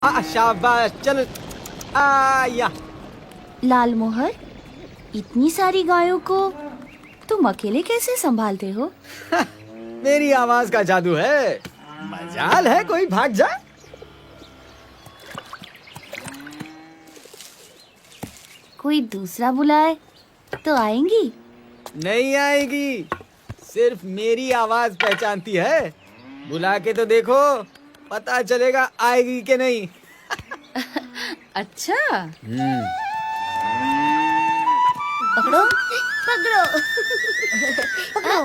शाबाश चल या। लाल मोहर, इतनी सारी गायों को तुम अकेले कैसे संभालते हो? मेरी आवाज का जादू है, मजाल है कोई भाग जाए। कोई दूसरा बुलाए तो आएंगी? नहीं आएगी, सिर्फ मेरी आवाज पहचानती है। बुला के तो देखो, पता चलेगा आएगी कि नहीं। अच्छा। पकड़ो पकड़ो पकड़ो।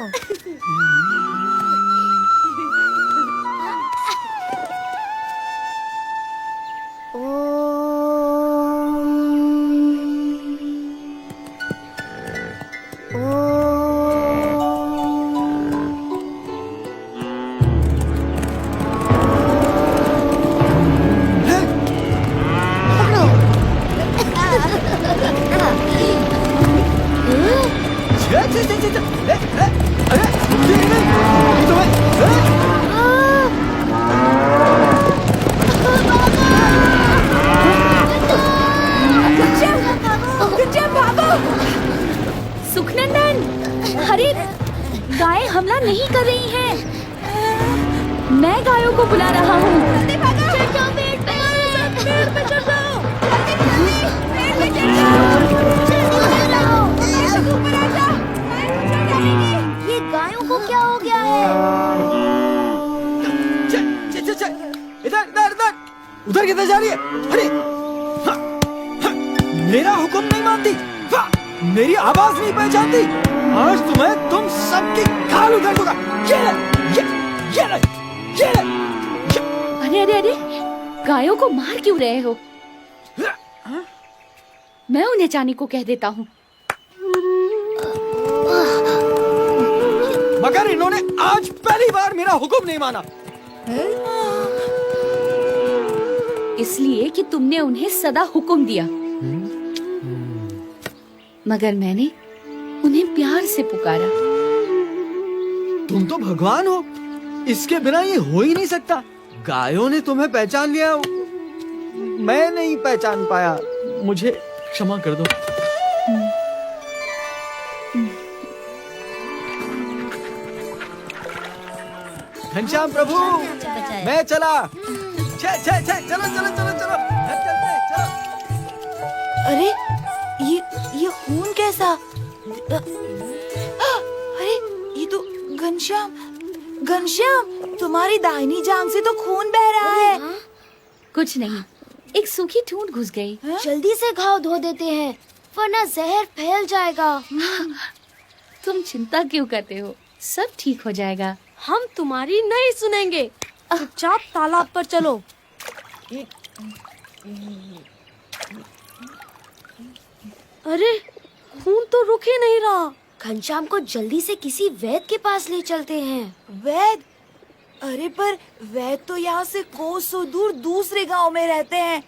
सुखनंदन, अरे गायें हमला नहीं कर रही हैं। मैं गायों को बुला रहा हूँ। ये गायों को क्या हो गया है? इधर इधर इधर, उधर किधर जा रही है? अरे मेरा हुक्म नहीं मानती, मेरी आवाज नहीं पहचानती। आज तुम्हें तुम सबकी खाल उधर दूंगा। ये अरे अरे अरे, गायों को मार क्यों रहे हो? मैं उन्हें जाने को कह देता हूँ। मगर इन्होंने आज पहली बार मेरा हुक्म नहीं माना। इसलिए कि तुमने उन्हें सदा हुक्म दिया, मगर मैंने उन्हें प्यार से पुकारा। तुम तो भगवान हो, इसके बिना ये हो ही नहीं सकता। गायों ने तुम्हें पहचान लिया, मैं नहीं पहचान पाया, मुझे क्षमा कर दो। घनश्याम प्रभु, मैं चला। चलो चलो चलो चलो, घर चलते हैं, चलो। अरे ये खून कैसा? अरे ये तो घनश्याम, घनश्याम तुम्हारी दाहिनी जांघ से तो खून बह रहा है। कुछ नहीं, एक सूखी ठूंठ घुस गई। जल्दी से घाव धो देते हैं, वरना जहर फैल जाएगा। तुम चिंता क्यों करते हो, सब ठीक हो जाएगा। हम तुम्हारी नहीं सुनेंगे, चुपचाप तालाब पर चलो। अरे खून तो रुक ही नहीं रहा। घनश्याम को जल्दी से किसी वैद्य के पास ले चलते हैं। वैद्य? अरे पर वैद्य तो यहाँ से कोसों दूर दूसरे गांव में रहते हैं।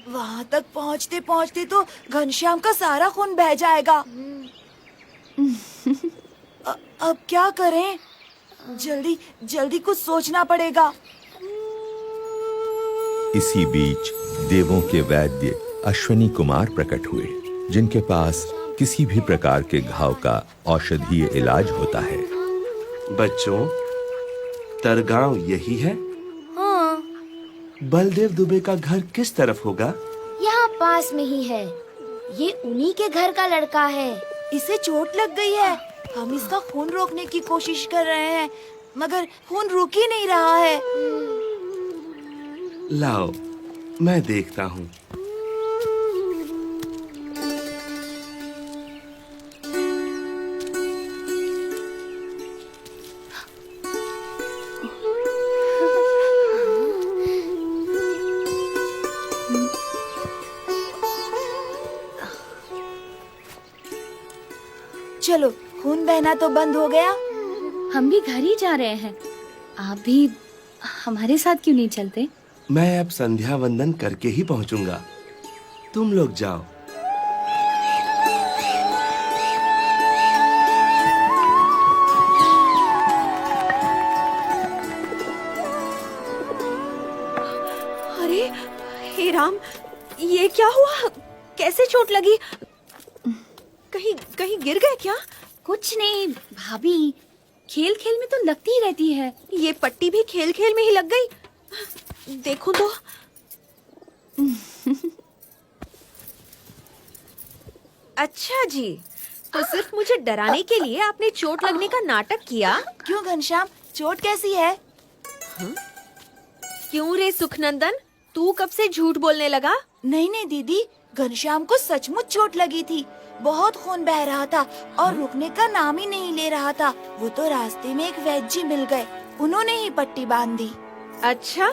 वहाँ तक पहुँचते पहुँचते तो घनश्याम का सारा खून बह जाएगा। अब क्या करें? जल्दी जल्दी कुछ सोचना पड़ेगा। इसी बीच देवों के वैद्य अश्विनी कुमार प्रकट हुए, जिनके पास किसी भी प्रकार के घाव का औषधीय इलाज होता है। बच्चों, तरगांव यही है? हाँ, बलदेव दुबे का घर किस तरफ होगा? यहाँ पास में ही है। ये उन्हीं के घर का लड़का है। इसे चोट लग गई है। हम इसका खून रोकने की कोशिश कर रहे हैं, मगर खून रुक ही नहीं रहा है। लाओ, मैं देखता हूँ। चलो, खून बहना तो बंद हो गया। हम भी घर ही जा रहे हैं, आप भी हमारे साथ क्यों नहीं चलते? मैं अब संध्या वंदन करके ही पहुँचूंगा, तुम लोग जाओ। हे राम, ये क्या हुआ? कैसे चोट लगी? कहीं कहीं गिर गए क्या? कुछ नहीं भाभी, खेल खेल में तो लगती ही रहती है। ये पट्टी भी खेल खेल में ही लग गई। देखो तो। अच्छा जी, तो सिर्फ मुझे डराने के लिए आपने चोट लगने का नाटक किया? क्यों घनश्याम, चोट कैसी है? क्यों रे सुखनंदन, तू कब से झूठ बोलने लगा? नहीं नहीं दीदी, घनश्याम को सचमुच चोट लगी थी। बहुत खून बह रहा था और रुकने का नाम ही नहीं ले रहा था। वो तो रास्ते में एक वैद्य जी मिल गए, उन्होंने ही पट्टी बांध दी। अच्छा,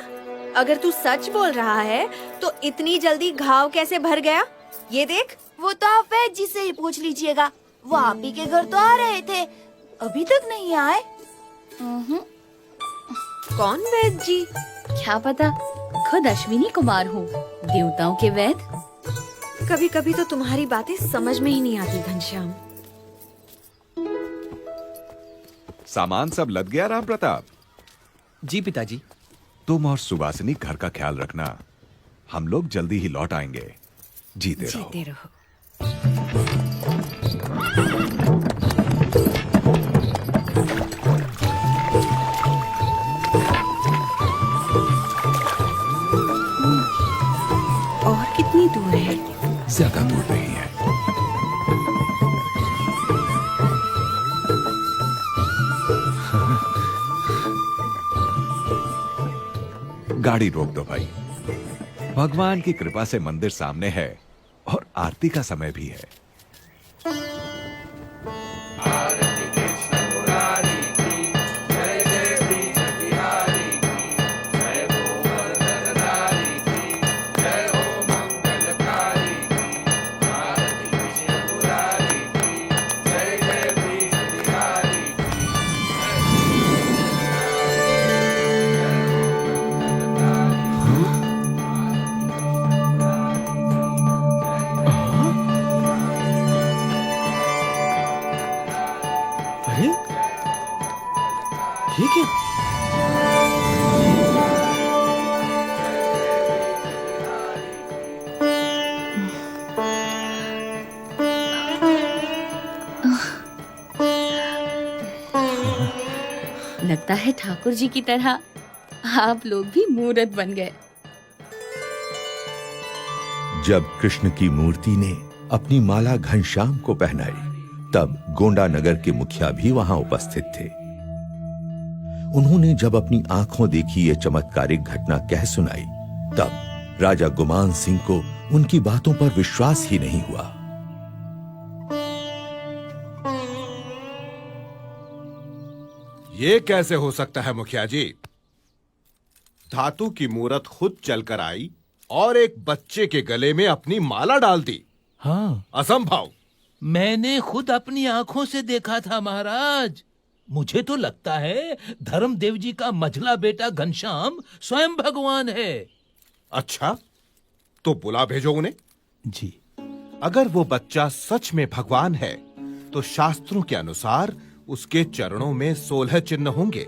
अगर तू सच बोल रहा है तो इतनी जल्दी घाव कैसे भर गया? ये देख। वो तो आप वैद्य जी से ही पूछ लीजिएगा। वो आप ही के घर तो आ रहे थे, अभी तक नहीं आए। कौन वैद्य जी? क्या पता, खुद अश्विनी कुमार हो, देवताओं के वैद्य। कभी कभी तो तुम्हारी बातें समझ में ही नहीं आती घनश्याम। सामान सब लद गया राम प्रताप? जी पिताजी। तुम और सुवासिनी घर का ख्याल रखना, हम लोग जल्दी ही लौट आएंगे। जीते रहो। जीते रहो। और कितनी दूर है? ज्यादा दूर नहीं है। गाड़ी रोक दो भाई। भगवान की कृपा से मंदिर सामने है और आरती का समय भी है। अरे ये क्या? लगता है ठाकुर जी की तरह आप लोग भी मूर्त बन गए। जब कृष्ण की मूर्ति ने अपनी माला घनश्याम को पहनाई, तब गोंडा नगर के मुखिया भी वहां उपस्थित थे। उन्होंने जब अपनी आंखों देखी ये चमत्कारिक घटना कह सुनाई, तब राजा गुमान सिंह को उनकी बातों पर विश्वास ही नहीं हुआ। ये कैसे हो सकता है मुखिया जी? धातु की मूरत खुद चलकर आई और एक बच्चे के गले में अपनी माला डाल दी। हाँ, असंभव। मैंने खुद अपनी आंखों से देखा था महाराज। मुझे तो लगता है धर्मदेव जी का मझला बेटा घनश्याम स्वयं भगवान है। अच्छा, तो बुला भेजो उन्हें। जी। अगर वो बच्चा सच में भगवान है, तो शास्त्रों के अनुसार उसके चरणों में 16 चिन्ह होंगे।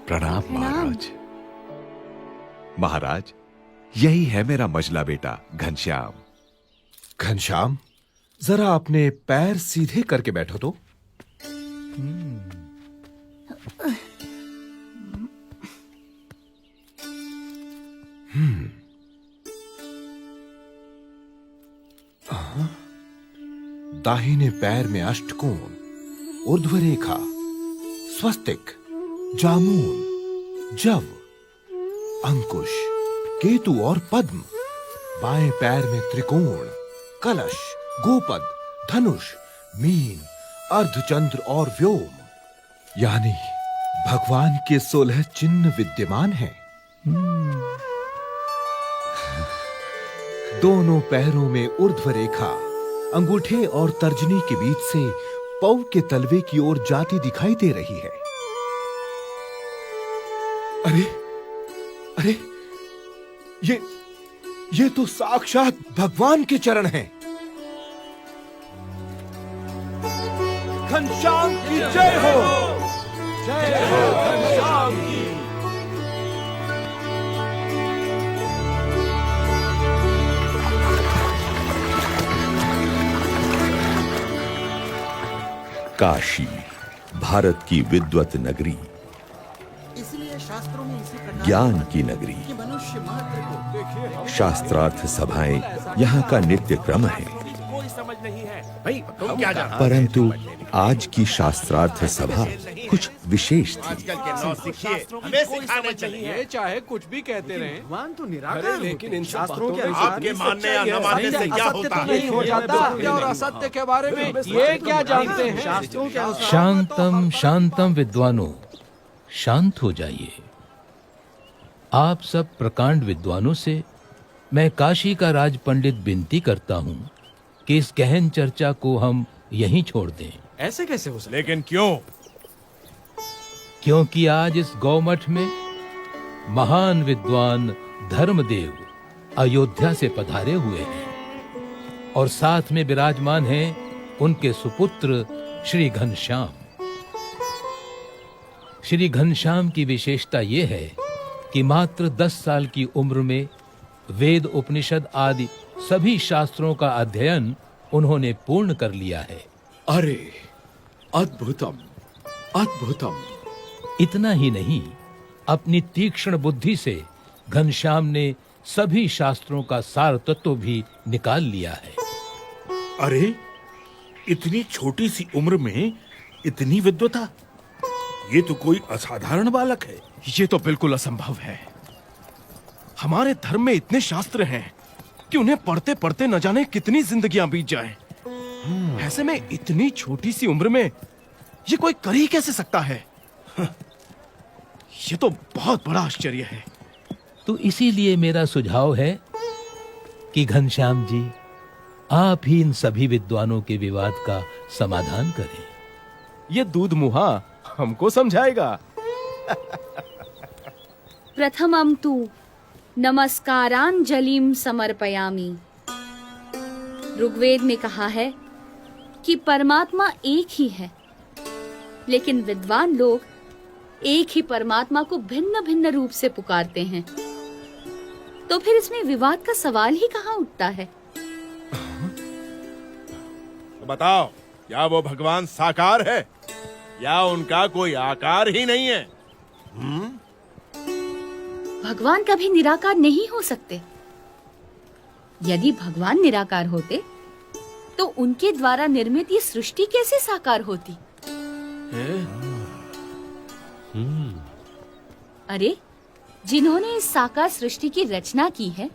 प्रणाम महाराज। महाराज, यही है मेरा मझला बेटा घनश्याम। घनश्याम, जरा अपने पैर सीधे करके बैठो तो। दाहिने पैर में अष्टकोण, ऊर्ध्व रेखा, स्वस्तिक, जामुन, जव, अंकुश, केतु और पद्म। बाएं पैर में त्रिकोण, कलश, गोपद, धनुष, मीन, अर्धचंद्र और व्योम। यानी भगवान के 16 चिन्ह विद्यमान हैं। दोनों पैरों में ऊर्ध्व रेखा अंगूठे और तर्जनी के बीच से पौ के तलवे की ओर जाती दिखाई दे रही है। अरे अरे, ये तो साक्षात भगवान के चरण हैं। घनश्याम की जय हो। जय हो घनश्याम की। काशी, भारत की विद्वत नगरी, ज्ञान की नगरी, शास्त्रार्थ सभाएं यहाँ का नित्य क्रम है। भाई तुम क्या जानते हो? परंतु आज की शास्त्रार्थ सभा कुछ विशेष थी। हमें सिखाने चाहिए, चाहे कुछ भी कहते रहे। भगवान तो निराकार लेकिन इन शास्त्रों के आपके मानने या न मानने से क्या होता है? नहीं हो जाता। सत्य और असत्य के बारे में ये क्या जानते हैं? शास्त्रों के अनुसार शांतम शांतम विद्वानों, शांत हो जाइए। आप सब प्रकांड विद्वानों से मैं काशी का राज पंडित विनती करता हूँ कि इस गहन चर्चा को हम यहीं छोड़ दें। ऐसे कैसे हो सकता? लेकिन क्यों? क्योंकि आज इस गौमठ में महान विद्वान धर्मदेव अयोध्या से पधारे हुए हैं और साथ में विराजमान हैं उनके सुपुत्र श्री घनश्याम। श्री घनश्याम की विशेषता ये है कि मात्र 10 साल की उम्र में वेद उपनिषद आदि सभी शास्त्रों का अध्ययन उन्होंने पूर्ण कर लिया है। अरे अद्भुतम, अद्भुतम। इतना ही नहीं, अपनी तीक्ष्ण बुद्धि से घनश्याम ने सभी शास्त्रों का सार तत्व भी निकाल लिया है। अरे इतनी छोटी सी उम्र में इतनी विद्वता, ये तो कोई असाधारण बालक है। ये तो बिल्कुल असंभव है। हमारे धर्म में इतने शास्त्र हैं कि उन्हें पढ़ते पढ़ते न जाने कितनी जिंदगियां बीत जाएं। ऐसे में इतनी छोटी सी उम्र में ये कोई कर ही कैसे सकता है? ये तो बहुत बड़ा आश्चर्य है। तो इसीलिए मेरा सुझाव है कि घनश्याम जी, आप ही इन सभी विद्वानों के विवाद का समाधान करें। ये दूध मुहा हमको समझाएगा। प्रथमं तु नमस्कारांजलिम समर्पयामि। ऋग्वेद में कहा है कि परमात्मा एक ही है, लेकिन विद्वान लोग एक ही परमात्मा को भिन्न भिन्न रूप से पुकारते हैं। तो फिर इसमें विवाद का सवाल ही कहाँ उठता है? तो बताओ, क्या वो भगवान साकार है या उनका कोई आकार ही नहीं है? भगवान कभी निराकार नहीं हो सकते। यदि भगवान निराकार होते तो उनके द्वारा निर्मित ये सृष्टि कैसे साकार होती? अरे, जिन्होंने इस साकार सृष्टि की रचना की है,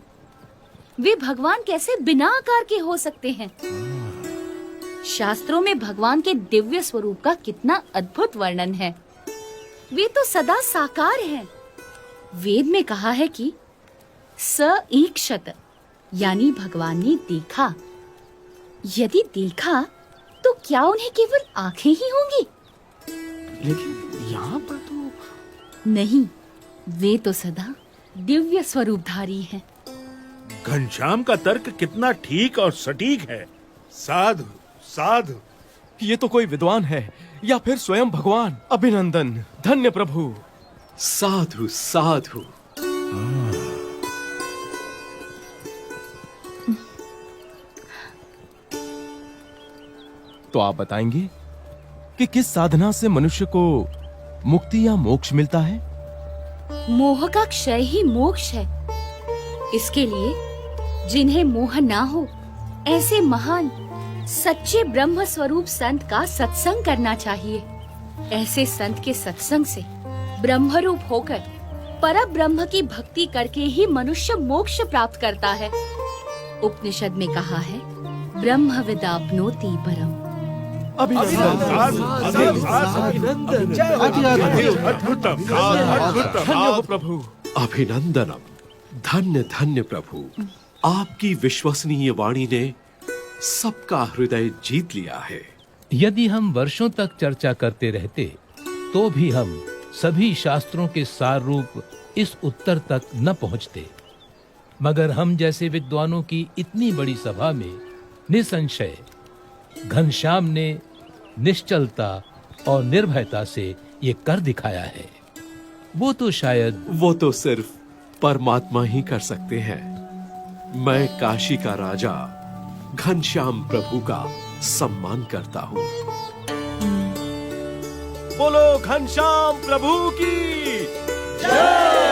वे भगवान कैसे बिना आकार के हो सकते हैं? शास्त्रों में भगवान के दिव्य स्वरूप का कितना अद्भुत वर्णन है। वे तो सदा साकार हैं। वेद में कहा है कि स ईक्षत, यानी भगवान ने देखा। यदि देखा तो क्या उन्हें केवल आंखें ही होंगी? लेकिन यहाँ पर तो नहीं, वे तो सदा दिव्य स्वरूपधारी हैं। घनश्याम का तर्क कितना ठीक और सटीक है। साधु साधु। ये तो कोई विद्वान है या फिर स्वयं भगवान। अभिनंदन, धन्य प्रभु। साधु साधु। तो आप बताएंगे कि किस साधना से मनुष्य को मुक्ति या मोक्ष मिलता है? मोह का क्षय ही मोक्ष है। इसके लिए जिन्हें मोह ना हो, ऐसे महान सच्चे ब्रह्म स्वरूप संत का सत्संग करना चाहिए। ऐसे संत के सत्संग से ब्रह्मरूप होकर पर ब्रह्म की भक्ति करके ही मनुष्य मोक्ष प्राप्त करता है। उपनिषद में कहा है, ब्रह्म विदाप्नोति परम। प्रभु। अभिनंदनम। धन्य धन्य प्रभु, आपकी विश्वसनीय वाणी ने सबका हृदय जीत लिया है। यदि हम वर्षों तक चर्चा करते रहते तो भी हम सभी शास्त्रों के सार रूप इस उत्तर तक न पहुंचते, मगर हम जैसे विद्वानों की इतनी बड़ी सभा में निसंशय घनश्याम ने निश्चलता और निर्भयता से ये कर दिखाया है, वो तो शायद वो तो सिर्फ परमात्मा ही कर सकते हैं। मैं काशी का राजा घनश्याम प्रभु का सम्मान करता हूँ। बोलो घनश्याम प्रभु की जय।